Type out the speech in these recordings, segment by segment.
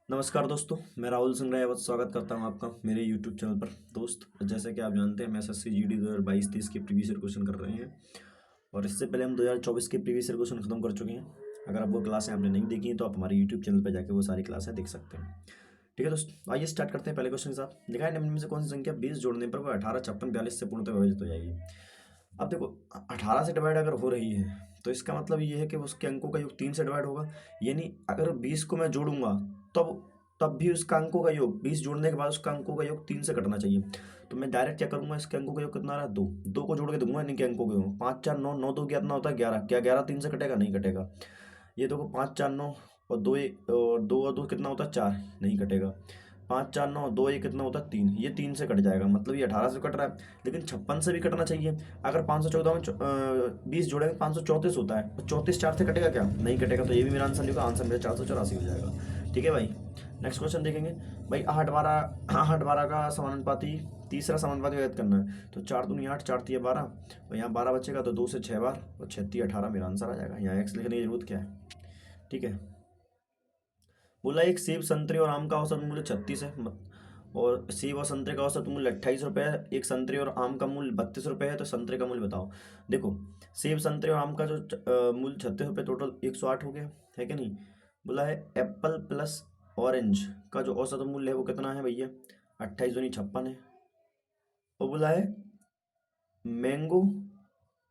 नमस्कार दोस्तों, मैं राहुल सिंह रायवत स्वागत करता हूं आपका मेरे यूट्यूब चैनल पर। दोस्त, जैसे कि आप जानते हैं, हम एसएससी जीडी 2022-23 के प्रीवियस ईयर क्वेश्चन कर रहे हैं और इससे पहले हम 2024 के प्रीवियस ईयर क्वेश्चन खत्म कर चुके हैं। अगर आप वो क्लासें आपने नहीं देखी हैं तो आप हमारे यूट्यूब चैनल पर जाकर वो सारी क्लासें देख सकते हैं। ठीक है दोस्तों, आइए स्टार्ट करते हैं पहले क्वेश्चन के साथ। लिखा है, निम्न में से कौन सी संख्या 20 जोड़ने पर वह 18, 56, 42 से पूर्णतः विभाजित हो जाएगी। अब देखो, 18 से डिवाइड अगर हो रही है तो इसका मतलब ये है कि उसके अंकों का योग 3 से डिवाइड होगा। यानी अगर 20 को मैं जोड़ूंगा तब भी उसका अंकों का योग 20 जोड़ने के बाद उसका अंकों का योग 3 से कटना चाहिए। तो मैं डायरेक्ट क्या करूंगा, इसके अंकों का योग कितना रहा, 2 2 को जोड़ के दूंगा इनके अंकों के योग। 5 4 9 9 2 कितना होता है 11। क्या 11 3 से कटेगा? नहीं कटेगा। ये देखो 5 4 9 और 2 और 2 और 2 कितना होता है 4, नहीं कटेगा। 5 4 9 2 ये कितना होता है 3, ये 3 से कट जाएगा। मतलब ये 18 से कट रहा है, लेकिन 56 से भी कटना चाहिए। अगर 514 में 20 जोड़ेंगे 534 होता है, 34 4 से कटेगा क्या? नहीं कटेगा। तो ये भी मेरा आंसर नहीं होगा, आंसर मेरा 484 हो जाएगा। ठीक है भाई, नेक्स्ट क्वेश्चन देखेंगे। भाई 8 12 का समानुपाती तीसरा समानुपाती व्यक्त करना है। तो 4 दूनी 8, 4 तिया 12 और यहाँ 12 बचेगा तो 2 से 6 बार और 6 तिया 18 मेरा आंसर आ जाएगा। यहाँ एक्स लिखने की जरूरत क्या है। ठीक है, बोला एक सेब संतरे और आम का औसत मूल्य 36 है और सेब और संतरे का औसत मूल्य 28 रुपये है। एक संतरे और आम का मूल्य 32 रुपये है, तो संतरे का मूल्य बताओ। देखो, सेब संतरे और आम का जो मूल्य 36 रुपये, टोटल 108 हो गया है कि नहीं। बोला है एप्पल प्लस ऑरेंज का जो औसत मूल्य है वो कितना है भैया, 28 दूनी 56 है। और बोला है मैंगो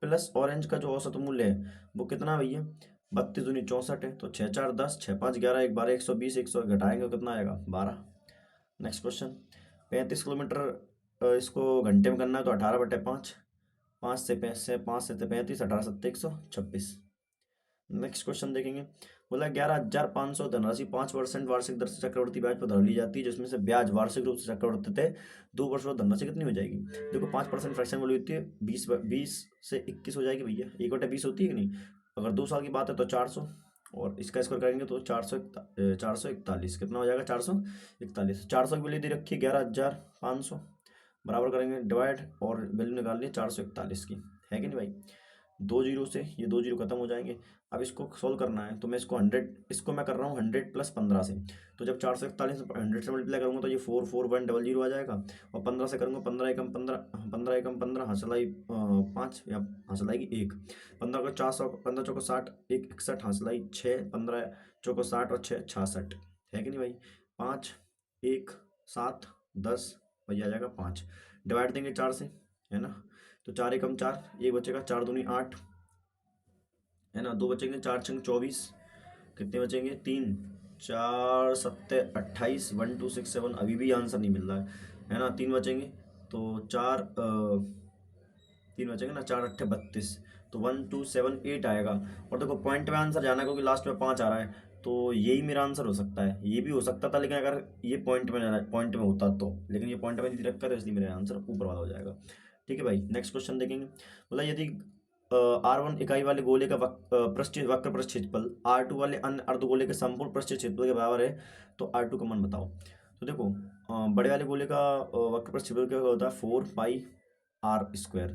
प्लस ऑरेंज का जो औसत मूल्य है वो कितना है भैया, 32 दूनी 64 है। तो 6 4 10, 6 5 11, 1 12, 120, 100 घटाएंगे तो कितना आएगा 12। नेक्स्ट क्वेश्चन, 35 किलोमीटर इसको घंटे में करना है तो 18/5, 5 से 35, 18 7 126। नेक्स्ट क्वेश्चन देखेंगे। बोला 11,500 धनराशि 5% वार्षिक दर से चक्रवर्ती ब्याज पर धर ली जाती है, जिसमें से ब्याज वार्षिक रूप से चक्रवर्ती थे 2 वर्ष बाद, धनराशि कितनी हो जाएगी। देखो 5% फ्रैक्शन वैल्यू होती है, 20 से 21 हो जाएगी भैया, 1/20 होती है कि नहीं। अगर 2 साल की बात है तो 400 और इसका स्क्वायर करेंगे तो 441, कितना हो जाएगा 441। 400 की वैल्यू दे रखी है 11,500, बराबर करेंगे डिवाइड और वैल्यू निकाल ली 441 की, है कि नहीं भाई। 2 जीरो से ये 2 जीरो खत्म हो जाएंगे। अब इसको सोल्व करना है तो मैं इसको 100, इसको मैं कर रहा हूँ 100 प्लस 15 से। तो जब 441 100 से मल्टीप्लाई करूँगा तो ये 44100 आ जाएगा। और 15 से करूँगा 15 एकम 15, 15 एकम 15, हंसलाई 5 या हंसलाई 1, 15 को 400, 15 चौको 60, 1 61, हंसलाई 6, 15 चौको 60 और 6 66, है कि नहीं भाई। 5 1 7 10 वही आ जाएगा 5। डिवाइड देंगे 4 से, है ना। तो 4 एकम 4, 1 बचेगा, 4 दूनी 8, है ना। 2 बचेंगे, 4 छंग 24, कितने बचेंगे 3, 4 सत्ते 28, 1 2 6 7, अभी भी आंसर नहीं मिल रहा है ना। 3 बचेंगे तो 3 बचेंगे ना, 4 अट्ठे 32, तो 1 2 7 8 आएगा। और देखो पॉइंट में आंसर जाना है क्योंकि लास्ट में 5 आ रहा है, तो यही मेरा आंसर हो सकता है। ये भी हो सकता था लेकिन अगर ये पॉइंट में होता तो, लेकिन ये पॉइंट में नहीं रखा तो इसलिए मेरा आंसर ऊपर वाला हो जाएगा। ठीक है भाई, नेक्स्ट क्वेश्चन देखेंगे। बोला यदि R1 इकाई वाले गोले का वक्र पृष्ठ क्षेत्रफल R2 वाले अन्य अर्धगोले के संपूर्ण पृष्ठ क्षेत्रफल के बराबर है तो R2 का मान बताओ। तो देखो बड़े वाले गोले का वक्र पृष्ठ क्षेत्रफल क्या होता है 4πr²,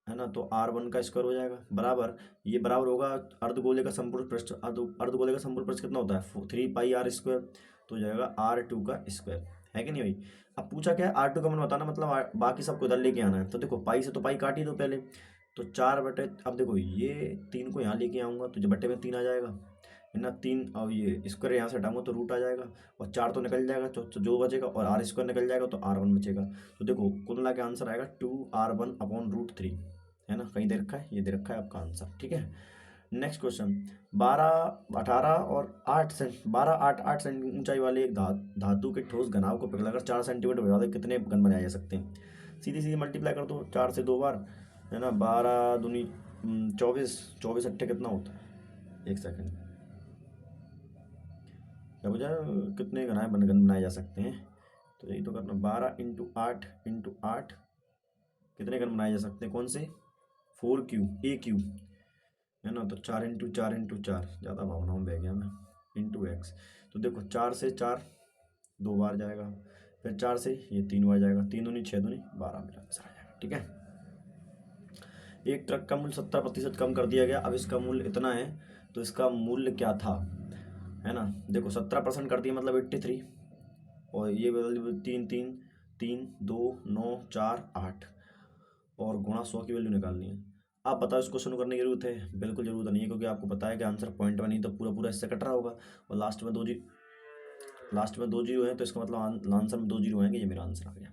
है ना। तो R1 का स्क्वायर हो जाएगा बराबर, ये बराबर होगा अर्धगोले का संपूर्ण पृष्ठ, अर्धगोले का संपूर्ण पृष्ठ कितना होता है 3πr², तो हो जाएगा R2 का स्क्वायर, है कि नहीं भाई। अब पूछा क्या है R2 का मान बताना, मतलब बाकी सबको इधर लेके आना है। तो देखो पाई से तो पाई काट ही दो पहले, तो 4/, अब देखो ये 3 को यहाँ लेके आऊँगा तो जो बटे में 3 आ जाएगा, है ना। 3 और ये स्क्वायर यहाँ से हटाऊंगा तो रूट आ जाएगा, और 4 तो निकल जाएगा तो जो बचेगा, और R² निकल जाएगा तो R1 बचेगा। तो देखो कुल मिला के आंसर आएगा 2R1/√3, है ना। कहीं दे रखा है, ये दे रखा है आपका आंसर। ठीक है, नेक्स्ट क्वेश्चन। 12 8 8 सेंटीमीटर ऊंचाई वाले एक धातु के ठोस घनाभ को पिघलाकर 4 सेंटीमीटर बढ़ा दे, कितने घन बनाए जा सकते हैं। सीधी सीधी मल्टीप्लाई कर दो 4 से 2 बार, है ना। 12 दूनी 24, 24 अट्ठे कितना होता है, एक सेकंड, क्या बुझा, कितने घन बनाए जा सकते हैं। तो यही तो करना, 12 × 8 × 8 कितने घन बनाए जा सकते हैं, कौन से 4Q AQ, है ना। तो 4 × 4 × 4, ज़्यादा भावनाओं में बह गया मैं, × x। तो देखो 4 से 4 2 बार जाएगा, फिर 4 से ये 3 बार जाएगा, 3 दूनी 6 दूनी 12 मेरा आंसर आ जाएगा। ठीक है, एक ट्रक का मूल्य 70% कम कर दिया गया, अब इसका मूल्य इतना है तो इसका मूल्य क्या था, है ना। देखो 17% कर दिया मतलब 83, और ये वैल्यू 3 3 3 2 9 4 8, और गुणा 100 की वैल्यू निकालनी है। आप बताओ इसको शुरू करने की जरूरत है? बिल्कुल जरूरत नहीं है, क्योंकि आपको पता है कि आंसर पॉइंट में नहीं तो पूरा पूरा इससे कट रहा होगा, और लास्ट में 2 जीरो है, तो इसका मतलब आंसर में 2 जीरो आएंगे। ये मेरा आंसर आ गया।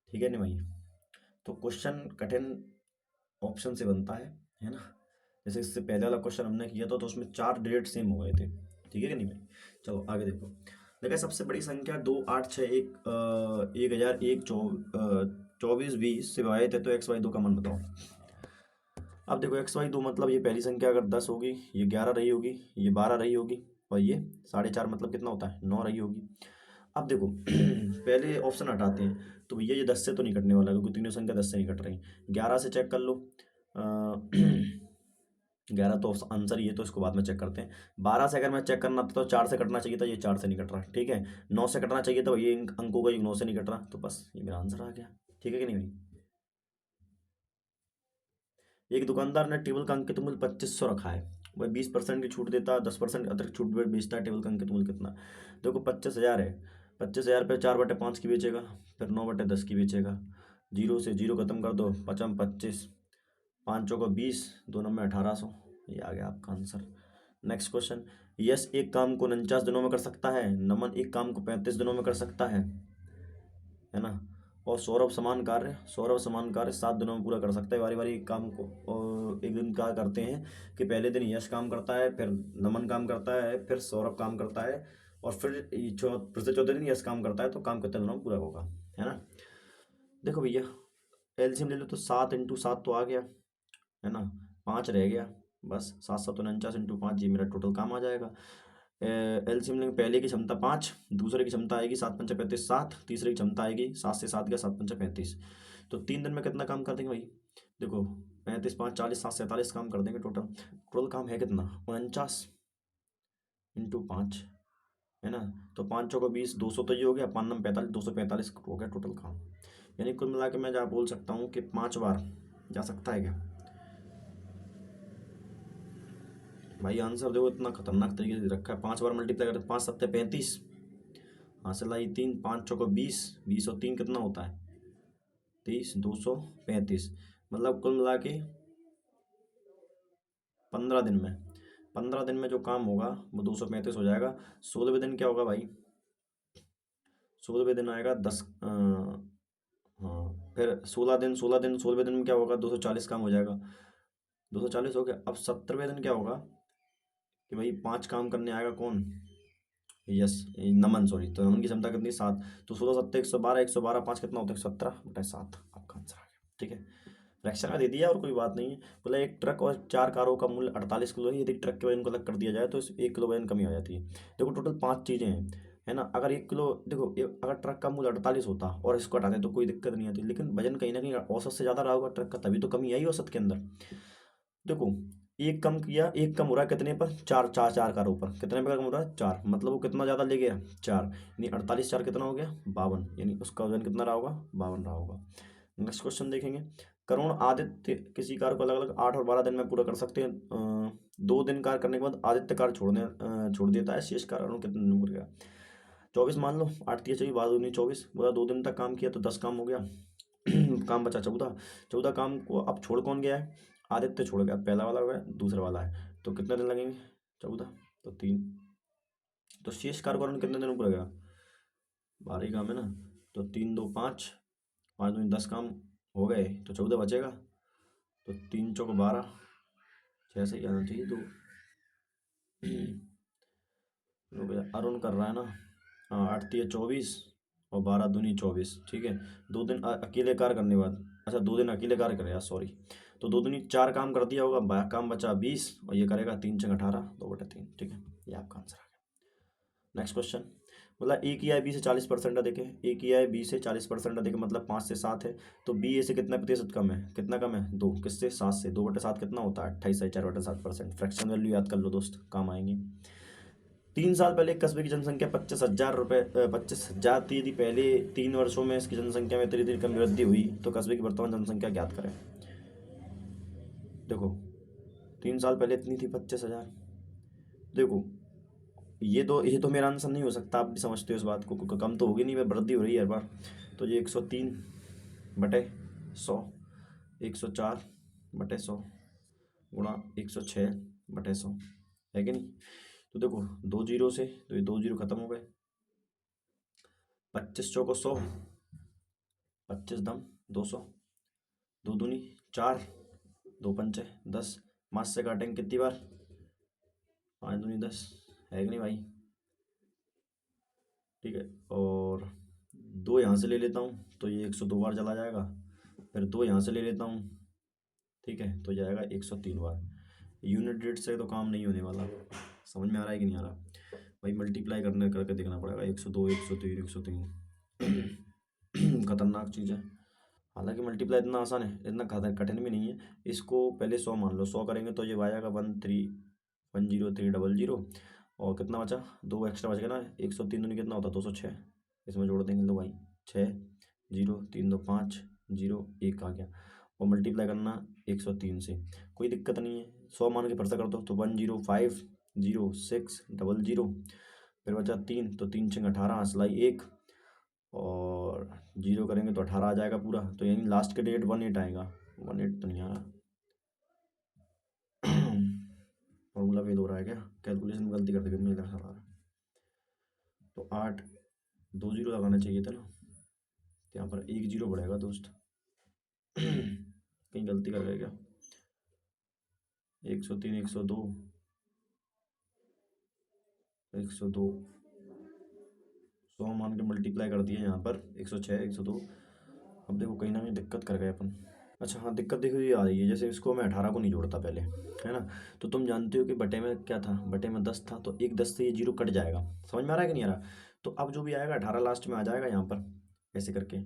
ठीक है नहीं भाई? तो क्वेश्चन कठिन ऑप्शन से बनता है ना। जैसे इससे पहले वाला क्वेश्चन हमने किया था तो उसमें 4 डिजिट सेम हो गए थे। ठीक है कि नहीं भाई? चलो आगे देखो। देखा सबसे बड़ी संख्या 2861 से भाई थे, तो एक्स वाई दो का मान बताओ। अब देखो एक्स वाई दो मतलब ये पहली संख्या अगर 10 होगी, ये 11 रही होगी, ये 12 रही होगी, और ये 4.5 मतलब कितना होता है? 9 रही होगी। अब देखो पहले ऑप्शन हटाते हैं, तो भैया ये 10 से तो नहीं कटने वाला, क्योंकि तीनों संख्या 10 से नहीं कट रही। 11 से चेक कर लो, 11 तो आंसर ये, तो इसको बाद में चेक करते हैं। 12 से अगर मैं चेक करना था तो 4 से कटना चाहिए था, ये 4 से नहीं कट रहा। ठीक है, 9 से कटना चाहिए था, ये अंकों का 9 से नहीं कट रहा, तो बस ये मेरा आंसर आ गया। ठीक है कि नहीं भाई? एक दुकानदार ने टेबल का अंकित मूल्य 2500 रखा है, वह 20% की छूट देता है, 10% अतिरिक्त छूट पर बेचता है। टेबल का अंकित मूल्य कितना? देखो 25,000 है, 25,000 पे 4/5 की बेचेगा, फिर 9/10 की बेचेगा। जीरो से जीरो खत्म कर दो, 5×25, 5 चौको 20, 2 नंबर 1800। ये आ गया आपका आंसर। Next question. यश एक काम को 49 दिनों में कर सकता है, नमन एक काम को 35 दिनों में कर सकता है ना। और सौरभ समान कार्य 7 दिनों में पूरा कर सकता है। बारी बारी काम को, और एक दिन क्या करते हैं कि पहले दिन यश काम करता है, फिर नमन काम करता है, फिर सौरभ काम करता है, और फिर से चौथे दिन यश काम करता है। तो काम कितने दिनों में पूरा होगा, है ना। देखो भैया एलसीएम ले लो, तो 7 × 7 तो आ गया, है ना। 5 रह गया, बस 7 7 49 × 5, ये मेरा टोटल काम आ जाएगा। एलसीएम लेंगे, पहले की क्षमता 5, दूसरे की क्षमता आएगी 7×5 = 7, तीसरे की क्षमता आएगी 7 से 7 गया 7×5 = 35। तो 3 दिन में कितना काम कर देंगे भाई? देखो 35 5 40 7 47 काम कर देंगे टोटल। टोटल काम है कितना? 49 × 5, है ना। तो 5 चौको 20, 200 तो ये हो गया, 5 9 45, 245 हो गया टोटल काम। यानी कुल मिला के मैं जा बोल सकता हूँ कि 5 बार जा सकता है क्या भाई? आंसर देखो इतना खतरनाक तरीके से रखा है। 5 बार मल्टीप्लाई करते 5 7 35, हासिल आई 3, 5 चौको 20, 20 और 3 कितना होता है? 30, 235। मतलब कुल मिला के 15 दिन में जो काम होगा वो 235 हो जाएगा। 16वें दिन क्या होगा भाई? 16वें दिन आएगा 10, हाँ, फिर 16वें दिन में क्या होगा? 240 काम हो जाएगा, 240 हो गया। अब 70वें दिन क्या होगा कि भाई 5 काम करने आएगा कौन? यस, नमन, सॉरी। तो नमन की क्षमता कितनी? 7। तो 16 7 112, 112 5 कितना होता है? 17/7 आपका आंसर आ गया। ठीक है, फ्रैक्शन में दे दिया और कोई बात नहीं है। बोला एक ट्रक और 4 कारों का मूल्य 48 किलो है, यदि ट्रक के वजन को अलग कर दिया जाए तो इस 1 किलो वजन कमी आ जाती है। देखो टोटल 5 चीज़ें हैं, है ना। अगर 1 किलो, देखो अगर ट्रक का मूल्य 48 होता और इसको हटाते तो कोई दिक्कत नहीं आती, लेकिन वजन कहीं ना कहीं औसत से ज़्यादा रहा होगा ट्रक का, तभी तो कमी आई औसत के अंदर। देखो एक कम किया, एक कम हो रहा है कितने पर? 4 कारों पर। कितने पर कम हो रहा है? 4, मतलब वो कितना ज़्यादा ले गया? 4, यानी 48 4 कितना हो गया? 52, यानी उसका वजन कितना रहा होगा? 52 रहा होगा। नेक्स्ट क्वेश्चन देखेंगे। करुण आदित्य किसी कार्य को अलग अलग 8 और 12 दिन में पूरा कर सकते हैं। 2 दिन कार्य करने के बाद आदित्य कार्य छोड़ देता है, शेष कार्य अरुण कितने दिन में पूरा? 24 मान लो, 8 दिया चाहिए, 12 दूनी 24। बोला 2 दिन तक काम किया तो 10 काम हो गया। काम बचा 14, 14 काम को अब छोड़ कौन गया है? आदित्य छोड़ गया, पहला वाला हो गया, दूसरा वाला है, तो कितने दिन लगेंगे? 14, तो 3। तो शेष कार्य को अरुण कितने दिन में पूरा गया? 12 ही काम है ना, तो 3 2 5, 5 दूनी 10 काम हो गए, तो 14 बचेगा। तो 3 चौको 12, 6 से ही आना चाहिए। तो अरुण कर रहा है ना, हाँ, 8 3 24 और 12 दूनी 24। ठीक है, 2 दिन अकेले कार्य करने के बाद, अच्छा 2 दिन अकेले कार्य करे यार, सॉरी। तो 2 दूनी 4 काम कर दिया होगा, काम बचा 20, और ये करेगा 3 6 18, 2/3। ठीक है, ये आपका आंसर आ गया। Next question. मतलब ए की आय बी से 40% अधिक है, ए की आय बी से 40% अधिक है, मतलब 5 से 7 है। तो बी ए से कितना प्रतिशत कम है? कितना कम है? 2। किससे? 7 से। 2/7 कितना होता है? 28 4/7%। फ्रैक्शन वैल्यू याद कर लो दोस्त, काम आएंगे। 3 साल पहले एक कस्बे की जनसंख्या 25,000 थी। यदि पहले 3 वर्षों में इसकी जनसंख्या में धीरे धीरे कम वृद्धि हुई तो कस्बे की वर्तमान जनसंख्या ज्ञात करें। देखो 3 साल पहले इतनी थी 25,000। देखो ये तो मेरा आंसर नहीं हो सकता, आप भी समझते हो इस बात को, क्योंकि कम तो होगी नहीं, मैं वृद्धि हो रही है हर बार। तो ये 103/100, 104/100 गुणा 106/100, है कि नहीं। तो देखो 2 जीरो से तो ये 2 जीरो खत्म हो गए, 25 चौको 100, 25 दम 200, 2 दूनी 4, 2 पंचे 10, 5 से काटेंगे कितनी बार, 5 दूनी 10, है कि नहीं भाई। ठीक है, और 2 यहाँ से ले लेता हूँ तो ये 102 बार चला जाएगा, फिर 2 यहाँ से ले लेता हूँ, ठीक है, तो जाएगा 103 बार। यूनिट रेट से तो काम नहीं होने वाला, समझ में आ रहा है कि नहीं आ रहा भाई। मल्टीप्लाई करने करके देखना पड़ेगा, 102, 103, 103 खतरनाक चीज़ है। हालांकि मल्टीप्लाई इतना आसान है, इतना कठिन भी नहीं है। इसको पहले 100 मान लो, 100 करेंगे तो ये आएगा 1031030, और कितना बचा, 2 एक्स्ट्रा बच गया ना, 103 दूनी कितना होता, 206, इसमें जोड़ देंगे लो भाई, 6 0 3 2 5 0 1 आ गया। और मल्टीप्लाई करना 103 से, कोई दिक्कत नहीं है, 100 मान के फिर से कर दो तो 1050600, फिर बचा 3, तो 3×6 = 18, सिलाई 1, और 0 करेंगे तो 18 आ जाएगा पूरा, तो यानी लास्ट के डेट 18 आएगा, 18 तो नहीं आ रहा। फॉर्मूला फेल हो रहा है क्या, कैलकुलेशन में गलती कर दी मुझे लगा रहा है। तो 8, 2 जीरो लगाना चाहिए था ना, तो यहाँ पर 1 जीरो बढ़ेगा दोस्त। कहीं गलती कर रहे क्या, 103 102 102 100 मान के मल्टीप्लाई कर दिए यहाँ पर, 106 102। अब देखो कहीं ना कहीं दिक्कत कर गए अपन। अच्छा हाँ, दिक्कत देखो ये आ रही है, जैसे इसको मैं 18 को नहीं जोड़ता पहले, है ना। तो तुम जानते हो कि बटे में क्या था, बटे में 10 था, तो एक 10 से ये 0 कट जाएगा, समझ में आ रहा है कि नहीं आ रहा। तो अब जो भी आएगा 18 लास्ट में आ जाएगा यहाँ पर, ऐसे करके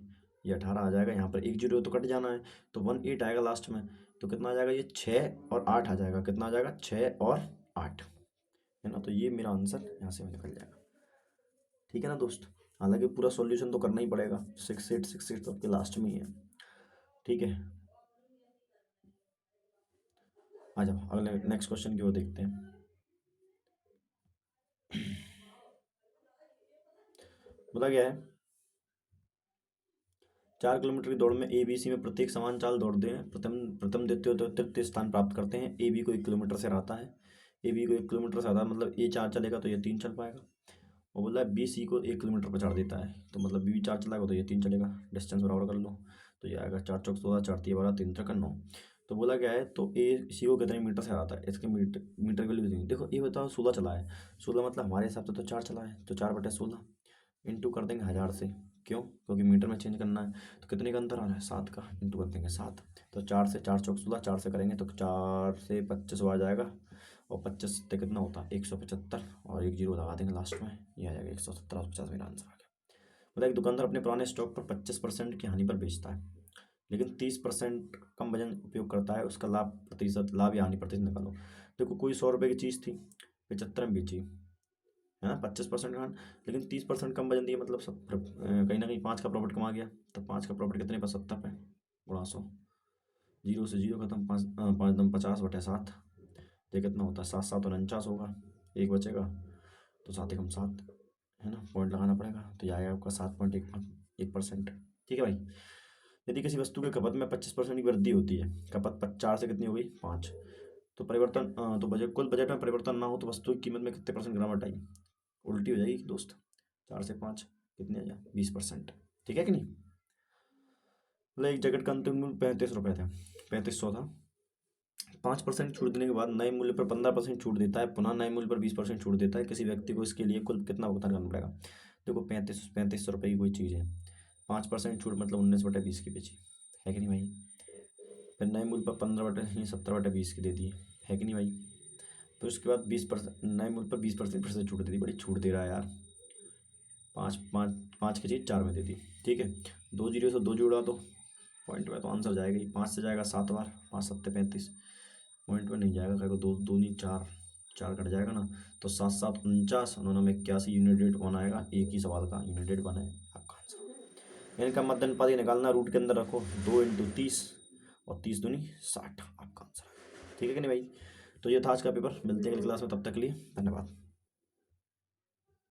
ये 18 आ जाएगा यहाँ पर, एक 0 तो कट जाना है, तो 18 आएगा लास्ट में, तो कितना आ जाएगा, ये 6 और 8 आ जाएगा, कितना आ जाएगा, 6 और 8, है ना। तो ये मेरा आंसर यहाँ से निकल जाएगा, ठीक है ना दोस्त। हालांकि पूरा सॉल्यूशन तो करना ही पड़ेगा, 6 8 तो आपके लास्ट में ही है, ठीक है। आ जाओ अगले नेक्स्ट क्वेश्चन की ओर देखते हैं। बोला गया है 4 किलोमीटर की दौड़ में ए बी सी में प्रत्येक समान चाल दौड़ते हैं, प्रथम प्रथम द्वितीय तो तृतीय स्थान प्राप्त करते हैं। ए बी को 1 किलोमीटर से हराता है, ए बी को 1 किलोमीटर से हराता है, मतलब ए 4 चलेगा तो ये 3 चल पाएगा। और बोला है बी सी को 1 किलोमीटर पर चढ़ देता है, तो मतलब बी 4 चलाएगा तो ये 3 चलेगा, डिस्टेंस बराबर कर लो, तो ये आएगा 4 चौक 16, 4 3 12, 3 3 9। तो बोला क्या है, तो ए सी को कितने मीटर से हराता है, इसके मीटर मीटर की वैल्यू देंगे। देखो ये बताओ 16 चला है, 16 मतलब हमारे हिसाब से तो 4 चला है, तो 4/16 इंटू कर देंगे 1000 से, क्यों, क्योंकि मीटर में चेंज करना है। तो कितने का अंतर आ रहा है, 7 का, इंटू कर देंगे 7, तो 4 से 4 चौक 16, 4 से करेंगे तो 4 से 25 आ जाएगा, और 25 से कितना होता है 175, और एक 0 लगा देंगे लास्ट में, ये आ जाएगा 170 और 50, मेरा आंसर आ गया। मतलब एक दुकानदार अपने पुराने स्टॉक पर 25% की हानि पर बेचता है, लेकिन 30% कम वजन उपयोग करता है, उसका लाभ या हानि प्रतिशत निकालो। देखो कोई 100 रुपये की चीज़ थी, 75 में बेची, है ना, 25% का, लेकिन 30% कम वजन दिया, मतलब सब कहीं ना कहीं 5 का प्रॉफिट कमा गया। तो 5 का प्रॉफिट कितने पर, 70 पे, गुणा 100, 0 से 0 खत्म, 5 5 50/7, ये कितना होता है, 7 7 49 होगा, एक बचेगा, तो 7 1 7, है ना, पॉइंट लगाना पड़ेगा, तो यह आएगा आपका 7.1%, ठीक है भाई। यदि किसी वस्तु की खपत में 25% की वृद्धि होती है, खपत 4 से कितनी हो गई, 5, तो तो बजट कुल बजट में परिवर्तन ना हो तो वस्तु की कीमत में कितने परसेंट गिरावट आई, उल्टी हो जाएगी दोस्त, 4 से 5 कितने आ जाए, 20%, ठीक है कि नहीं। मतलब एक जैकेट का अंतिम मूल्य 35 रुपये था, 3500 था, 5% छूट देने के बाद नए मूल्य पर 15% छूट देता है, पुनः नए मूल्य पर 20% छूट देता है, किसी व्यक्ति को इसके लिए कुल कितना भुगतान करना पड़ेगा। देखो 3500 रुपये की कोई चीज़ है, 5% छूट मतलब 19/20 की बेची, है कि नहीं भाई। फिर नए मूल्य पर 15/70/20 की दे दी, है कि नहीं भाई। फिर उसके बाद 20%, नए मूल्य पर 20% फिर से छूट दे दी, बड़ी छूट दे रहा है यार, 5 की चीज़ 4 में दे दी, ठीक है। 2 जीरो से 2 जोड़ा तो पॉइंट में तो आंसर जाएगा ही, 5 से जाएगा 7 बार, 5 7 35, पॉइंट में नहीं जाएगा, क्या 2 2 नहीं 4, 4 कट जाएगा ना, तो 7 7 49, 9 9 81, यूनिट रेट कौन आएगा, एक ही सवाल का यूनिट रेट बना है आपका आंसर। इनका मध्य अनुपात ही निकालना, रूट के अंदर रखो, 2 × 30, और 30 दूनी 60, आपका आंसर, ठीक है कि नहीं भाई। तो ये था आज का पेपर, मिलते हैं अगली क्लास में, तब तक के लिए धन्यवाद।